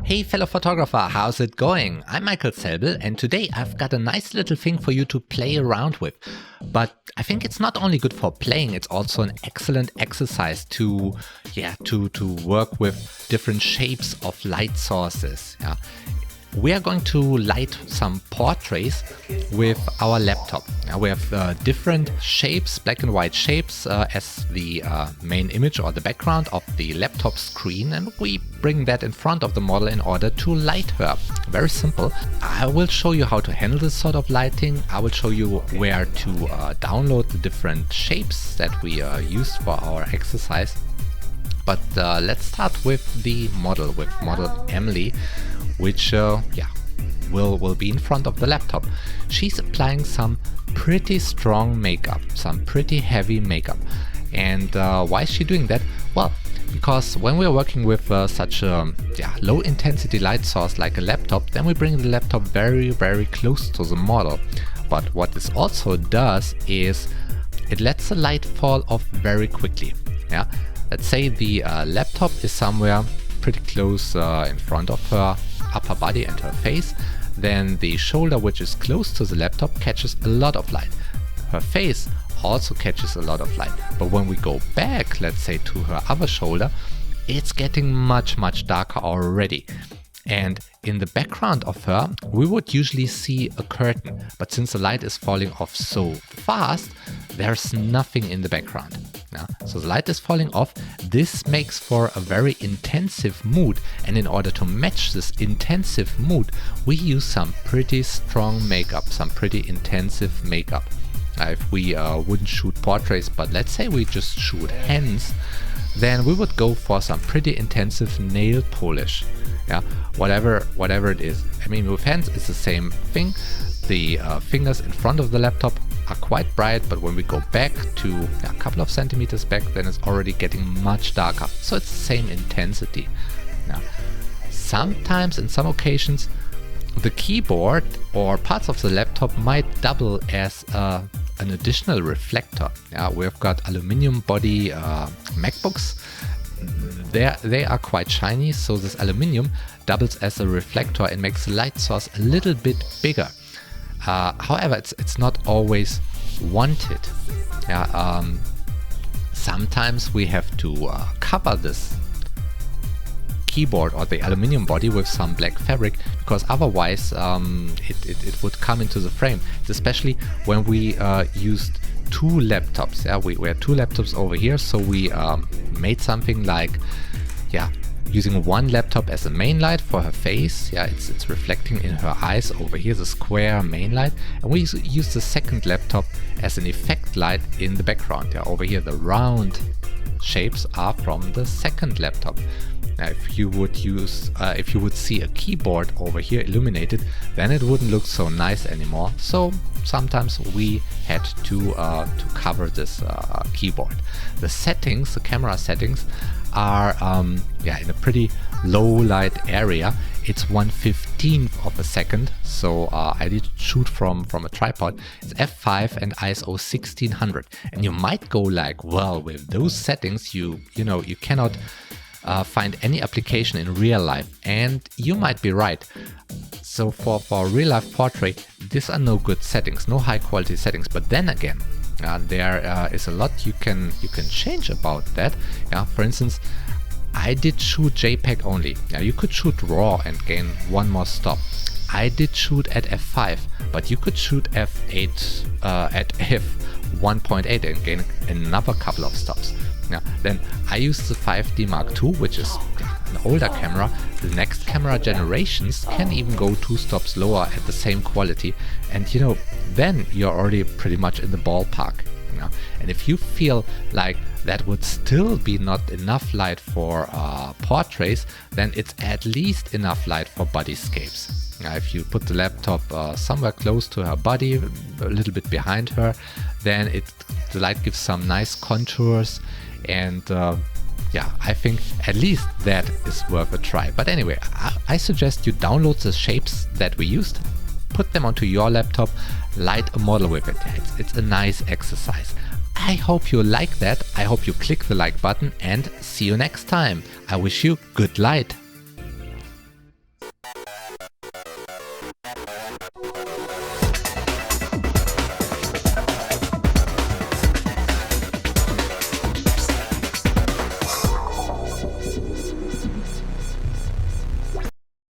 Hey fellow photographer, how's it going? I'm Michael Zelbel, and today I've got a nice little thing for you to play around with. But I think it's not only good for playing, it's also an excellent exercise to work with different shapes of light sources. We are going to light some portraits with our laptop. We have different shapes, black and white shapes, as the main image or the background of the laptop screen, and we bring that in front of the model in order to light her. Very simple. I will show you how to handle this sort of lighting. I will show you where to download the different shapes that we used for our exercise. But let's start with the model, with model Emily, which will be in front of the laptop. She's applying some pretty strong makeup, some pretty heavy makeup. And why is she doing that? Well, because when we're working with such a low intensity light source like a laptop, then we bring the laptop very, very close to the model. But what this also does is it lets the light fall off very quickly. Let's say the laptop is somewhere pretty close in front of her upper body and her face, then the shoulder, which is close to the laptop, catches a lot of light. Her face also catches a lot of light. But when we go back, let's say to her other shoulder, it's getting much, much darker already. And in the background of her, we would usually see a curtain. But since the light is falling off so fast, there's nothing in the background. So the light is falling off. This makes for a very intensive mood. And in order to match this intensive mood, we use some pretty strong makeup, some pretty intensive makeup. If we wouldn't shoot portraits, but let's say we just shoot hands, then we would go for some pretty intensive nail polish. Whatever it is. I mean, with hands it's the same thing. The fingers in front of the laptop are quite bright, but when we go back to a couple of centimeters back, then it's already getting much darker. So it's the same intensity. Sometimes, in some occasions, the keyboard or parts of the laptop might double as an additional reflector. We've got aluminum body MacBooks. They are quite shiny, so this aluminum doubles as a reflector and makes the light source a little bit bigger. However, it's not always wanted. Sometimes we have to cover this keyboard or the aluminum body with some black fabric, because otherwise it would come into the frame, especially when we used two laptops. We had two laptops over here, so we made something like using one laptop as a main light for her face. It's reflecting in her eyes over here, the square main light, and we use the second laptop as an effect light in the background. Over here the round shapes are from the second laptop. If you would see a keyboard over here illuminated, then it wouldn't look so nice anymore. So sometimes we had to cover this keyboard. The settings, the camera settings, are in a pretty low light area. It's 1/15 of a second, so I did shoot from a tripod. It's f5 and ISO 1600, and you might go like, well, with those settings you cannot find any application in real life, and you might be right. So for real life portrait, these are no good settings, no high quality settings. But then again, there is a lot you can change about that. For instance, I did shoot JPEG only. You could shoot RAW and gain one more stop. I did shoot at f5, but you could shoot f8 at f1.8 and gain another couple of stops. Then I used the 5D Mark II, which is an older camera. The next camera generations can even go 2 stops lower at the same quality, and then you're already pretty much in the ballpark. And if you feel like that would still be not enough light for portraits, then it's at least enough light for bodyscapes. If you put the laptop somewhere close to her body, a little bit behind her, then the light gives some nice contours, and yeah, I think at least that is worth a try. But anyway, I suggest you download the shapes that we used, put them onto your laptop, light a model with it. It's a nice exercise. I hope you like that. I hope you click the like button and see you next time. I wish you good light.